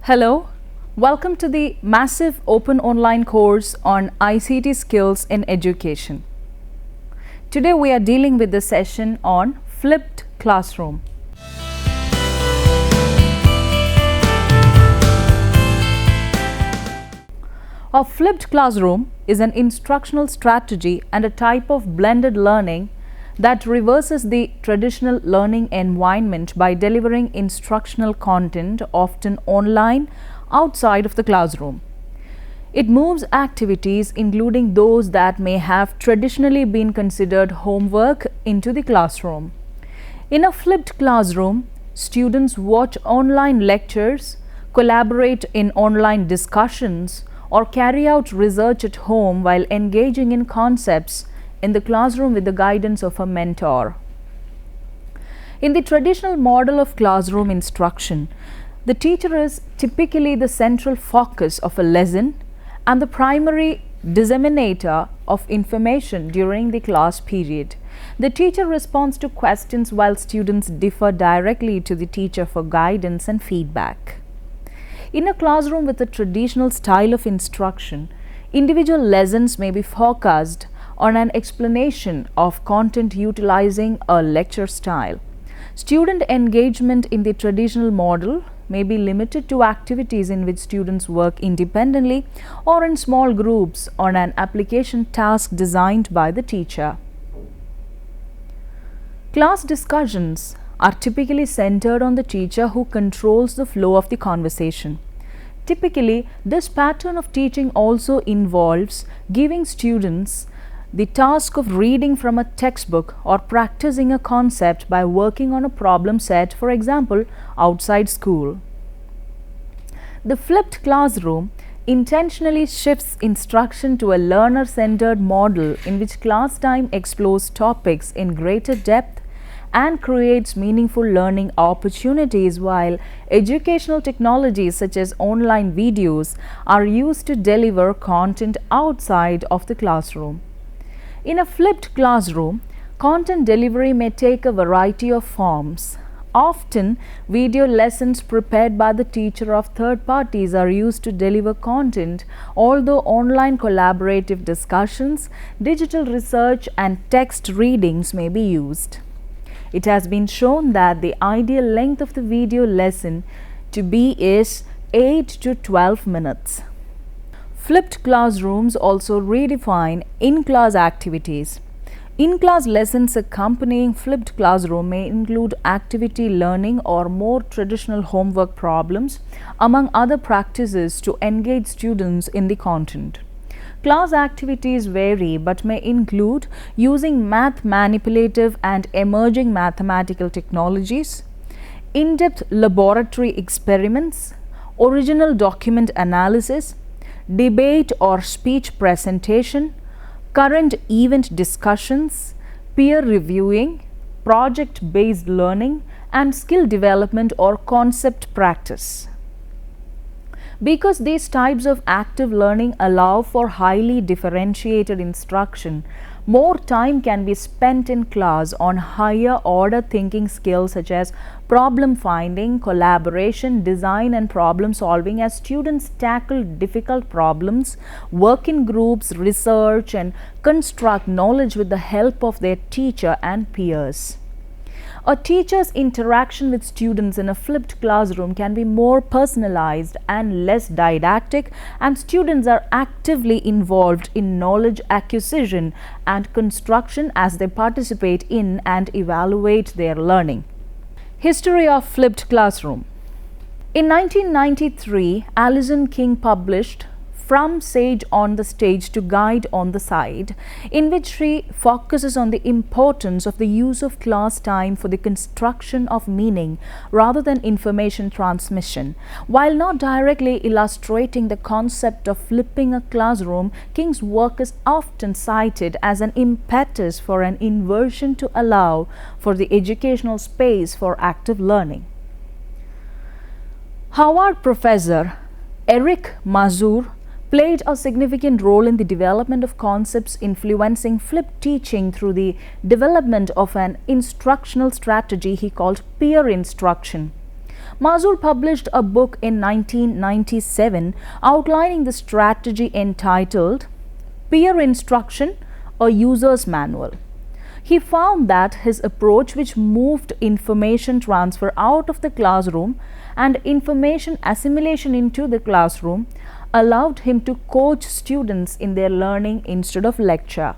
Hello, welcome to the massive open online course on ICT skills in education. Today we are dealing with the session on flipped classroom. A flipped classroom is an instructional strategy and a type of blended learning that reverses the traditional learning environment by delivering instructional content, often online, outside of the classroom. It moves activities, including those that may have traditionally been considered homework, into the classroom. In a flipped classroom, students watch online lectures, collaborate in online discussions, or carry out research at home while engaging in concepts in the classroom with the guidance of a mentor. In the traditional model of classroom instruction, the teacher is typically the central focus of a lesson and the primary disseminator of information during the class period. The teacher responds to questions while students defer directly to the teacher for guidance and feedback. In a classroom with a traditional style of instruction, individual lessons may be focused on an explanation of content utilizing a lecture style. Student engagement in the traditional model may be limited to activities in which students work independently or in small groups on an application task designed by the teacher. Class discussions are typically centered on the teacher who controls the flow of the conversation. Typically, this pattern of teaching also involves giving students the task of reading from a textbook or practicing a concept by working on a problem set, for example, outside school. The flipped classroom intentionally shifts instruction to a learner-centered model in which class time explores topics in greater depth and creates meaningful learning opportunities, while educational technologies such as online videos are used to deliver content outside of the classroom. In a flipped classroom, content delivery may take a variety of forms. Often, video lessons prepared by the teacher of third parties are used to deliver content, although online collaborative discussions, digital research, and text readings may be used. It has been shown that the ideal length of the video lesson to be is 8 to 12 minutes. Flipped classrooms also redefine in-class activities. In-class lessons accompanying flipped classroom may include activity learning or more traditional homework problems, among other practices to engage students in the content. Class activities vary but may include using math manipulative and emerging mathematical technologies, in-depth laboratory experiments, original document analysis, debate or speech presentation, current event discussions, peer reviewing, project-based learning, and skill development or concept practice. Because these types of active learning allow for highly differentiated instruction, more time can be spent in class on higher order thinking skills such as problem finding, collaboration, design, and problem solving as students tackle difficult problems, work in groups, research, and construct knowledge with the help of their teacher and peers. A teacher's interaction with students in a flipped classroom can be more personalized and less didactic, and students are actively involved in knowledge acquisition and construction as they participate in and evaluate their learning. History of flipped classroom. In 1993, Alison King published From Sage on the Stage to Guide on the Side, in which she focuses on the importance of the use of class time for the construction of meaning rather than information transmission. While not directly illustrating the concept of flipping a classroom, King's work is often cited as an impetus for an inversion to allow for the educational space for active learning. Harvard professor Eric Mazur played a significant role in the development of concepts influencing flipped teaching through the development of an instructional strategy he called peer instruction. Mazur published a book in 1997 outlining the strategy entitled Peer Instruction, a User's Manual. He found that his approach, which moved information transfer out of the classroom and information assimilation into the classroom, allowed him to coach students in their learning instead of lecture.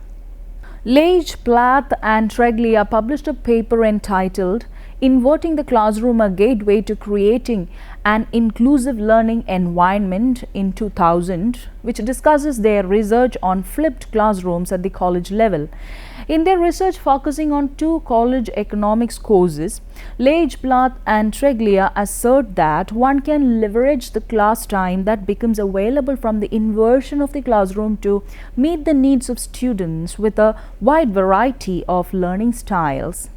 Leitch, Plath and Treglia published a paper entitled Inverting the Classroom, a Gateway to Creating an Inclusive Learning Environment in 2000, which discusses their research on flipped classrooms at the college level. In their research focusing on two college economics courses, Leitch, Plath and Treglia assert that one can leverage the class time that becomes available from the inversion of the classroom to meet the needs of students with a wide variety of learning styles.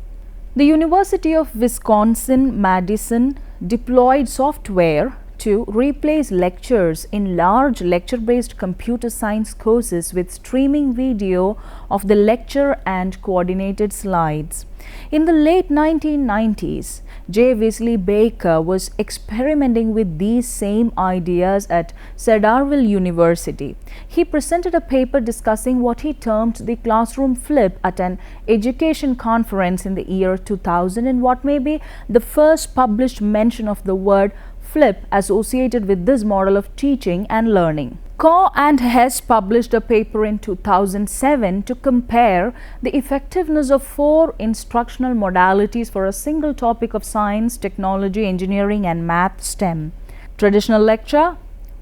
The University of Wisconsin-Madison deployed software to replace lectures in large lecture-based computer science courses with streaming video of the lecture and coordinated slides. In the late 1990s, J. Wesley Baker was experimenting with these same ideas at Cedarville University. He presented a paper discussing what he termed the classroom flip at an education conference in the year 2000, and what may be the first published mention of the word flip associated with this model of teaching and learning. Kaw and Hess published a paper in 2007 to compare the effectiveness of 4 instructional modalities for a single topic of science, technology, engineering and math STEM: traditional lecture,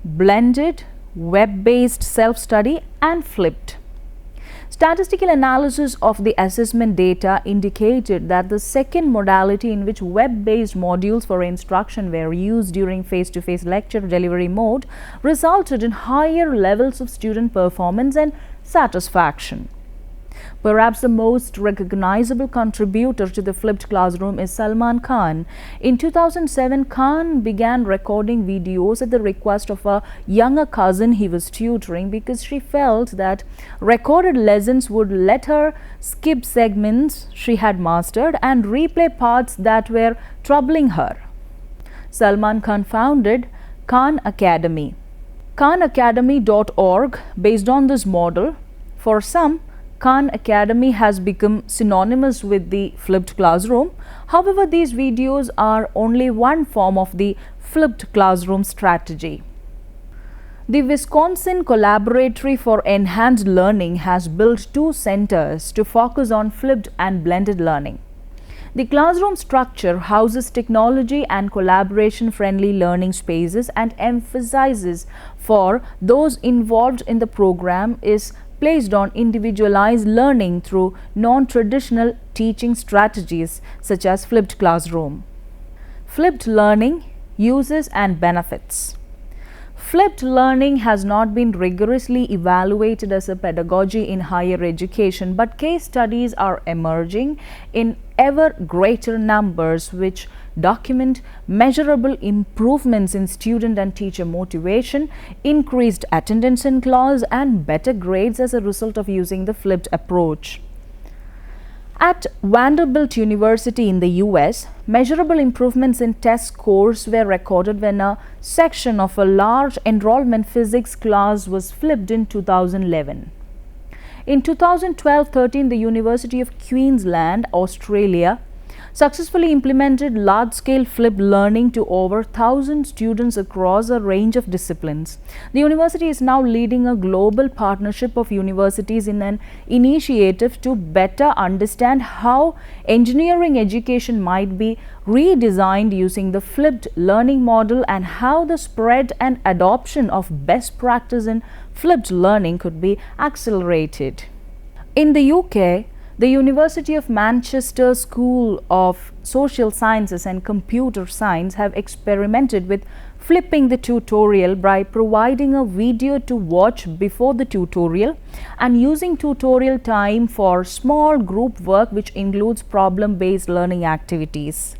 blended, web-based self-study and flipped. Statistical analysis of the assessment data indicated that the second modality, in which web-based modules for instruction were used during face-to-face lecture delivery mode, resulted in higher levels of student performance and satisfaction. Perhaps the most recognizable contributor to the flipped classroom is Salman Khan. In 2007, Khan began recording videos at the request of a younger cousin he was tutoring, because she felt that recorded lessons would let her skip segments she had mastered and replay parts that were troubling her. Salman Khan founded Khan Academy, khanacademy.org, based on this model. For some, Khan Academy has become synonymous with the flipped classroom. However, these videos are only one form of the flipped classroom strategy. The Wisconsin Collaboratory for Enhanced Learning has built 2 centers to focus on flipped and blended learning. The classroom structure houses technology and collaboration-friendly learning spaces, and emphasizes for those involved in the program is placed on individualized learning through non-traditional teaching strategies such as flipped classroom. Flipped learning, uses and benefits. Flipped learning has not been rigorously evaluated as a pedagogy in higher education, but case studies are emerging in ever greater numbers which document measurable improvements in student and teacher motivation, increased attendance in class and better grades as a result of using the flipped approach. At Vanderbilt University in the US, measurable improvements in test scores were recorded when a section of a large enrollment physics class was flipped in 2011. In 2012-13, the University of Queensland, Australia, successfully implemented large-scale flipped learning to over 1,000 students across a range of disciplines. The university is now leading a global partnership of universities in an initiative to better understand how engineering education might be redesigned using the flipped learning model, and how the spread and adoption of best practice in flipped learning could be accelerated. In the UK, the University of Manchester School of Social Sciences and Computer Science have experimented with flipping the tutorial by providing a video to watch before the tutorial and using tutorial time for small group work, which includes problem-based learning activities.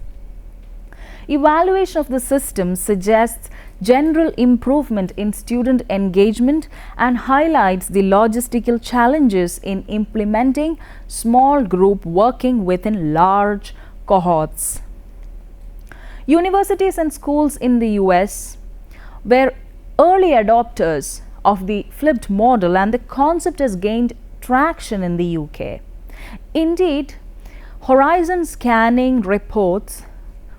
Evaluation of the system suggests general improvement in student engagement and highlights the logistical challenges in implementing small group working within large cohorts. Universities and schools in the US were early adopters of the flipped model, and the concept has gained traction in the UK. Indeed, Horizon Scanning reports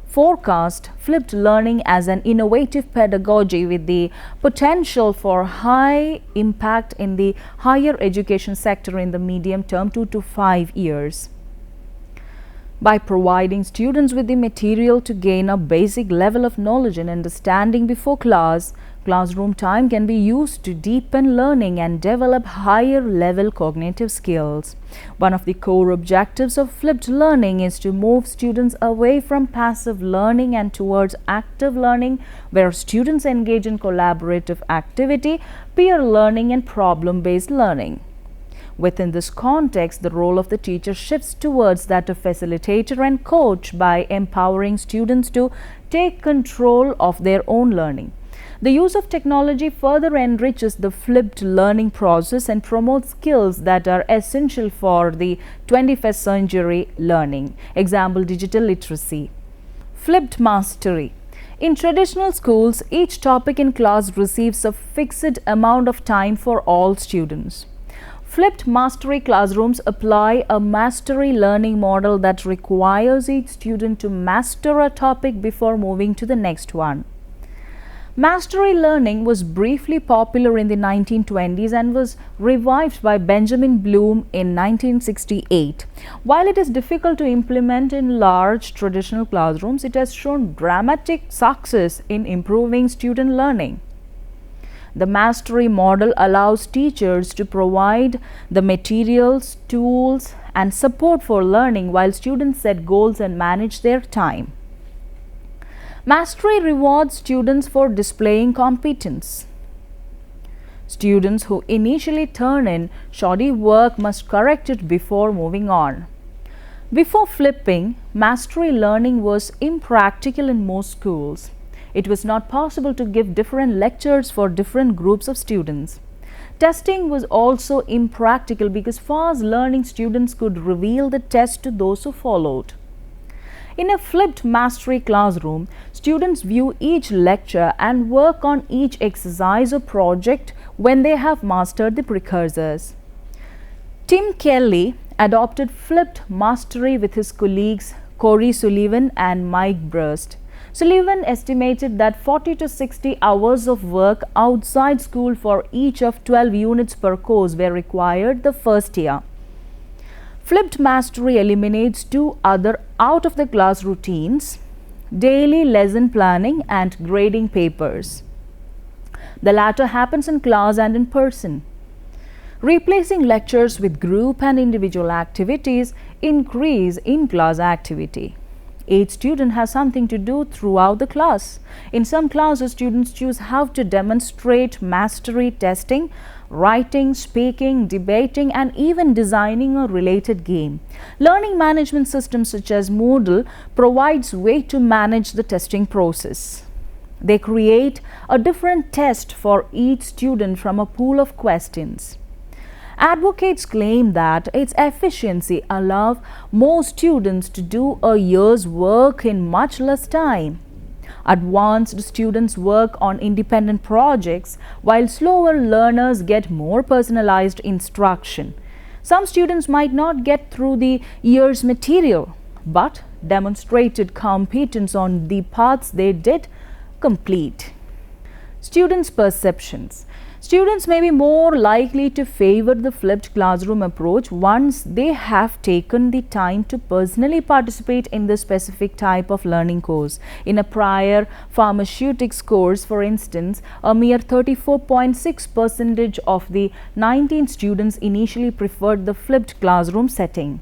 forecast flipped learning as an innovative pedagogy with the potential for high impact in the higher education sector in the medium term, 2 to 5 years. By providing students with the material to gain a basic level of knowledge and understanding before class, classroom time can be used to deepen learning and develop higher level cognitive skills. One of the core objectives of flipped learning is to move students away from passive learning and towards active learning, where students engage in collaborative activity, peer learning, and problem-based learning. Within this context, the role of the teacher shifts towards that of facilitator and coach by empowering students to take control of their own learning. The use of technology further enriches the flipped learning process and promotes skills that are essential for the 21st century learning. Example, digital literacy. Flipped mastery. In traditional schools, each topic in class receives a fixed amount of time for all students. Flipped mastery classrooms apply a mastery learning model that requires each student to master a topic before moving to the next one. Mastery learning was briefly popular in the 1920s and was revived by Benjamin Bloom in 1968. While it is difficult to implement in large traditional classrooms, it has shown dramatic success in improving student learning. The mastery model allows teachers to provide the materials, tools, and support for learning while students set goals and manage their time. Mastery rewards students for displaying competence. Students who initially turn in shoddy work must correct it before moving on. Before flipping, mastery learning was impractical in most schools. It was not possible to give different lectures for different groups of students. Testing was also impractical because fast learning students could reveal the test to those who followed. In a flipped mastery classroom, students view each lecture and work on each exercise or project when they have mastered the precursors. Tim Kelly adopted flipped mastery with his colleagues Corey Sullivan and Mike Brust. Sullivan estimated that 40 to 60 hours of work outside school for each of 12 units per course were required the first year. Flipped mastery eliminates two other out-of-the-class routines: daily lesson planning and grading papers. The latter happens in class and in person. Replacing lectures with group and individual activities increase in-class activity. Each student has something to do throughout the class. In some classes, students choose how to demonstrate mastery testing, writing, speaking, debating, and even designing a related game. Learning management systems such as Moodle provides way to manage the testing process. They create a different test for each student from a pool of questions. Advocates claim that its efficiency allows more students to do a year's work in much less time. Advanced students work on independent projects, while slower learners get more personalized instruction. Some students might not get through the year's material, but demonstrated competence on the parts they did complete. Students' perceptions. Students may be more likely to favor the flipped classroom approach once they have taken the time to personally participate in the specific type of learning course. In a prior pharmaceutics course, for instance, a mere 34.6% of the 19 students initially preferred the flipped classroom setting.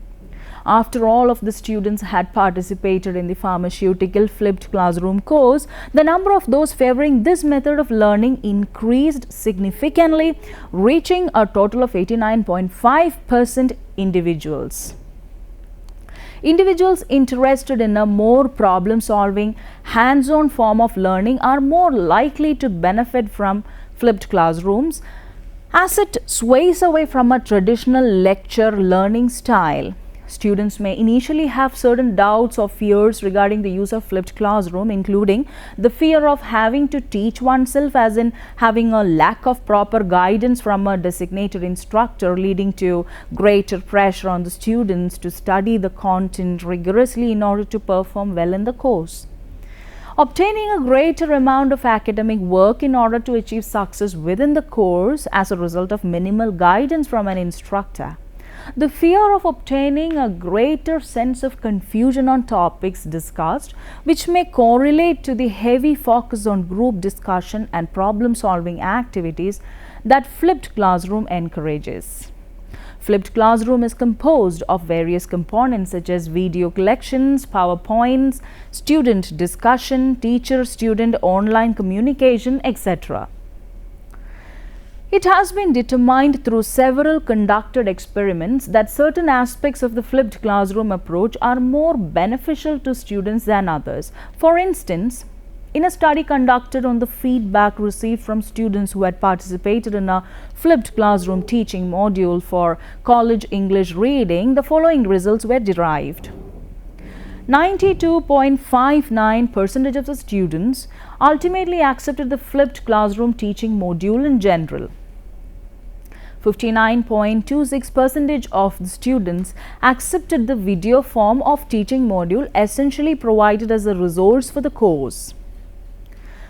After all of the students had participated in the pharmaceutical flipped classroom course, the number of those favoring this method of learning increased significantly, reaching a total of 89.5% individuals. Individuals interested in a more problem-solving, hands-on form of learning are more likely to benefit from flipped classrooms, as it sways away from a traditional lecture learning style. Students may initially have certain doubts or fears regarding the use of flipped classroom, including the fear of having to teach oneself, as in having a lack of proper guidance from a designated instructor, leading to greater pressure on the students to study the content rigorously in order to perform well in the course. Obtaining a greater amount of academic work in order to achieve success within the course as a result of minimal guidance from an instructor. The fear of obtaining a greater sense of confusion on topics discussed, which may correlate to the heavy focus on group discussion and problem-solving activities that flipped classroom encourages. Flipped classroom is composed of various components such as video collections, PowerPoints, student discussion, teacher-student online communication, etc. It has been determined through several conducted experiments that certain aspects of the flipped classroom approach are more beneficial to students than others. For instance, in a study conducted on the feedback received from students who had participated in a flipped classroom teaching module for college English reading, the following results were derived. 92.59% of the students ultimately accepted the flipped classroom teaching module in general. 59.26% of the students accepted the video form of teaching module essentially provided as a resource for the course.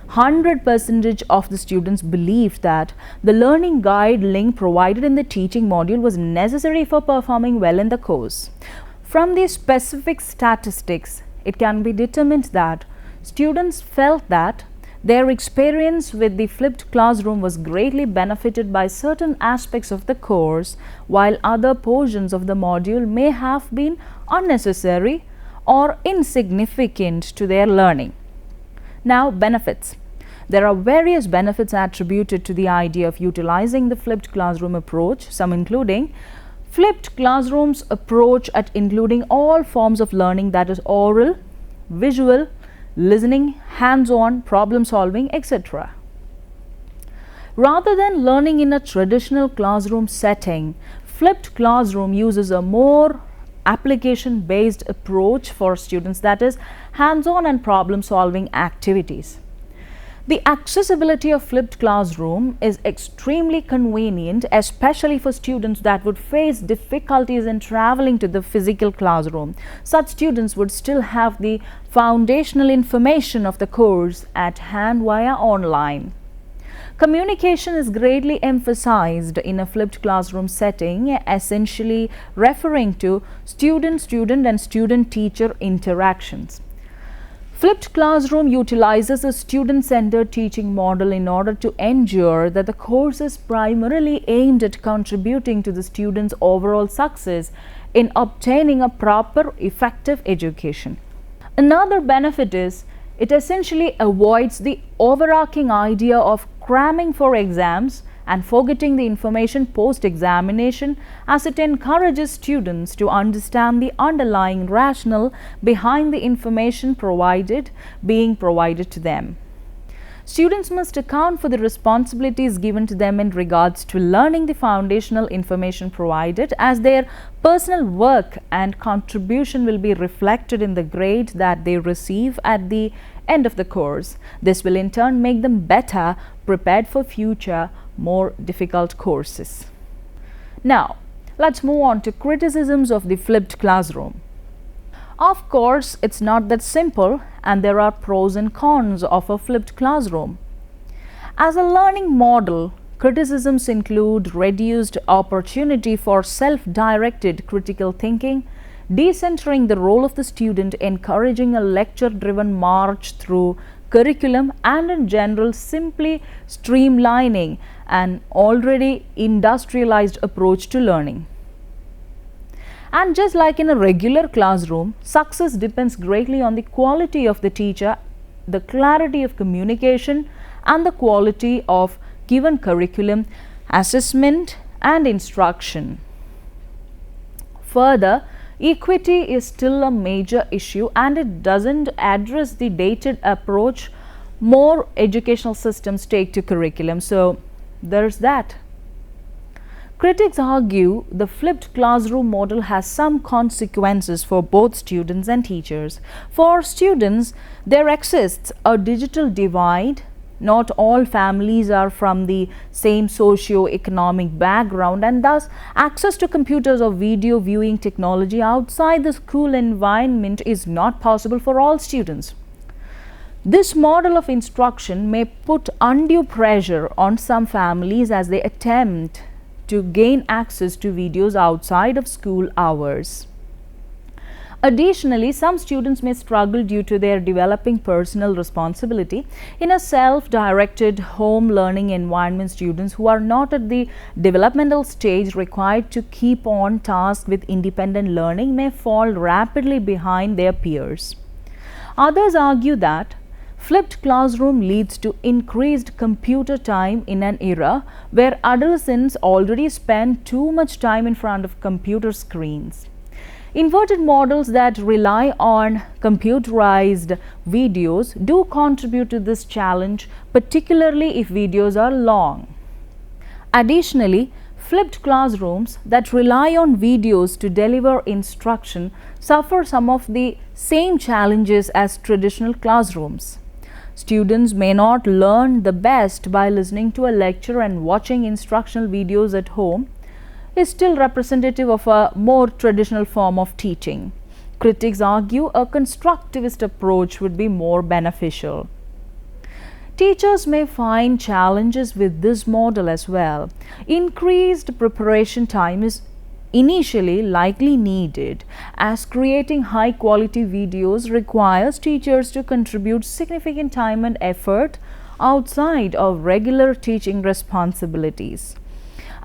100% of the students believed that the learning guide link provided in the teaching module was necessary for performing well in the course. From these specific statistics, it can be determined that students felt that their experience with the flipped classroom was greatly benefited by certain aspects of the course, while other portions of the module may have been unnecessary or insignificant to their learning. Now, benefits. There are various benefits attributed to the idea of utilizing the flipped classroom approach, some including flipped classroom's approach at including all forms of learning, that is oral, visual, listening, hands-on, problem-solving, etc. Rather than learning in a traditional classroom setting, flipped classroom uses a more application-based approach for students, that is hands-on and problem-solving activities. The accessibility of flipped classroom is extremely convenient, especially for students that would face difficulties in traveling to the physical classroom. Such students would still have the foundational information of the course at hand via online. Communication is greatly emphasized in a flipped classroom setting, essentially referring to student-student and student-teacher interactions. Flipped classroom utilizes a student-centered teaching model in order to ensure that the course is primarily aimed at contributing to the student's overall success in obtaining a proper, effective education. Another benefit is it essentially avoids the overarching idea of cramming for exams and forgetting the information post-examination, as it encourages students to understand the underlying rationale behind the information being provided to them. Students must account for the responsibilities given to them in regards to learning the foundational information provided, as their personal work and contribution will be reflected in the grade that they receive at the end of the course. This will in turn make them better prepared for future, more difficult courses. Now, let's move on to criticisms of the flipped classroom. Of course, it's not that simple, and there are pros and cons of a flipped classroom. As a learning model, criticisms include reduced opportunity for self-directed critical thinking, decentering the role of the student, encouraging a lecture-driven march through curriculum, and in general simply streamlining an already industrialized approach to learning. And just like in a regular classroom, success depends greatly on the quality of the teacher, the clarity of communication, and the quality of given curriculum, assessment, and instruction. Further, equity is still a major issue, and it doesn't address the dated approach more educational systems take to curriculum. So, there's that. Critics argue the flipped classroom model has some consequences for both students and teachers. For students, there exists a digital divide. Not all families are from the same socio-economic background, and thus access to computers or video viewing technology outside the school environment is not possible for all students. This model of instruction may put undue pressure on some families as they attempt to gain access to videos outside of school hours. Additionally, some students may struggle due to their developing personal responsibility. In a self-directed home learning environment, students who are not at the developmental stage required to keep on task with independent learning may fall rapidly behind their peers. Others argue that flipped classroom leads to increased computer time in an era where adolescents already spend too much time in front of computer screens. Inverted models that rely on computerized videos do contribute to this challenge, particularly if videos are long. Additionally, flipped classrooms that rely on videos to deliver instruction suffer some of the same challenges as traditional classrooms. Students may not learn the best by listening to a lecture, and watching instructional videos at home is still representative of a more traditional form of teaching. Critics argue a constructivist approach would be more beneficial. Teachers may find challenges with this model as well. Increased preparation time is initially likely needed, as creating high-quality videos requires teachers to contribute significant time and effort outside of regular teaching responsibilities.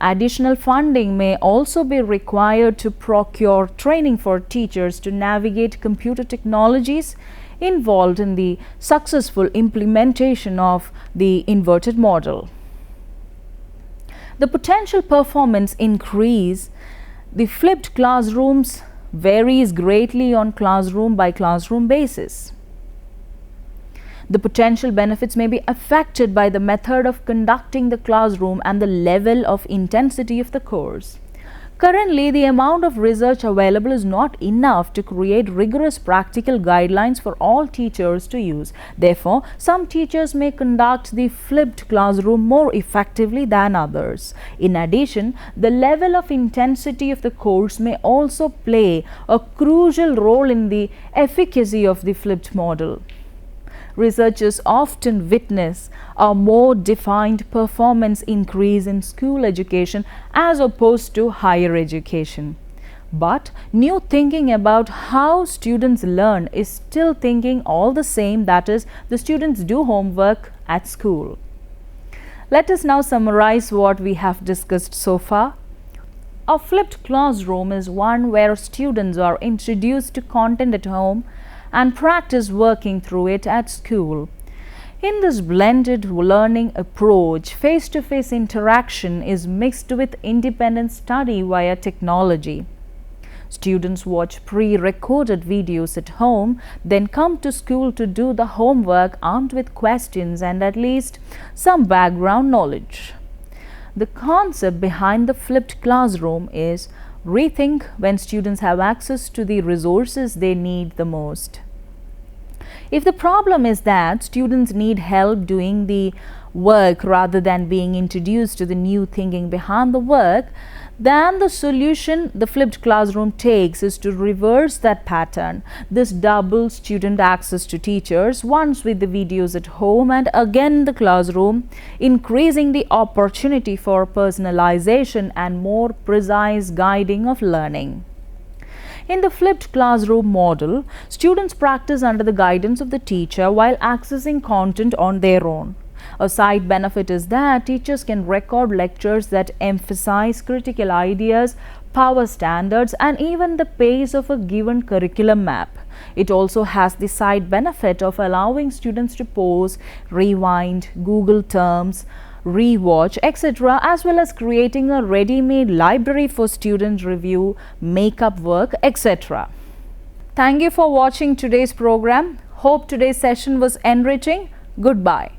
Additional funding may also be required to procure training for teachers to navigate computer technologies involved in the successful implementation of the inverted model. The potential performance increase the flipped classrooms varies greatly on classroom by classroom basis. The potential benefits may be affected by the method of conducting the classroom and the level of intensity of the course. Currently, the amount of research available is not enough to create rigorous practical guidelines for all teachers to use. Therefore, some teachers may conduct the flipped classroom more effectively than others. In addition, the level of intensity of the course may also play a crucial role in the efficacy of the flipped model. Researchers often witness a more defined performance increase in school education as opposed to higher education. But new thinking about how students learn is still thinking all the same, that is, the students do homework at school. Let us now summarize what we have discussed so far. A flipped classroom is one where students are introduced to content at home and practice working through it at school. In this blended learning approach, face-to-face interaction is mixed with independent study via technology. Students watch pre-recorded videos at home, then come to school to do the homework armed with questions and at least some background knowledge. The concept behind the flipped classroom is rethink when students have access to the resources they need the most. If the problem is that students need help doing the work rather than being introduced to the new thinking behind the work, then the solution the flipped classroom takes is to reverse that pattern. This doubles student access to teachers, once with the videos at home and again in the classroom, increasing the opportunity for personalization and more precise guiding of learning. In the flipped classroom model, students practice under the guidance of the teacher while accessing content on their own. A side benefit is that teachers can record lectures that emphasize critical ideas, power standards, and even the pace of a given curriculum map. It also has the side benefit of allowing students to pause, rewind, Google terms, rewatch, etc., as well as creating a ready-made library for student review, makeup work, etc. Thank you for watching today's program. Hope today's session was enriching. Goodbye.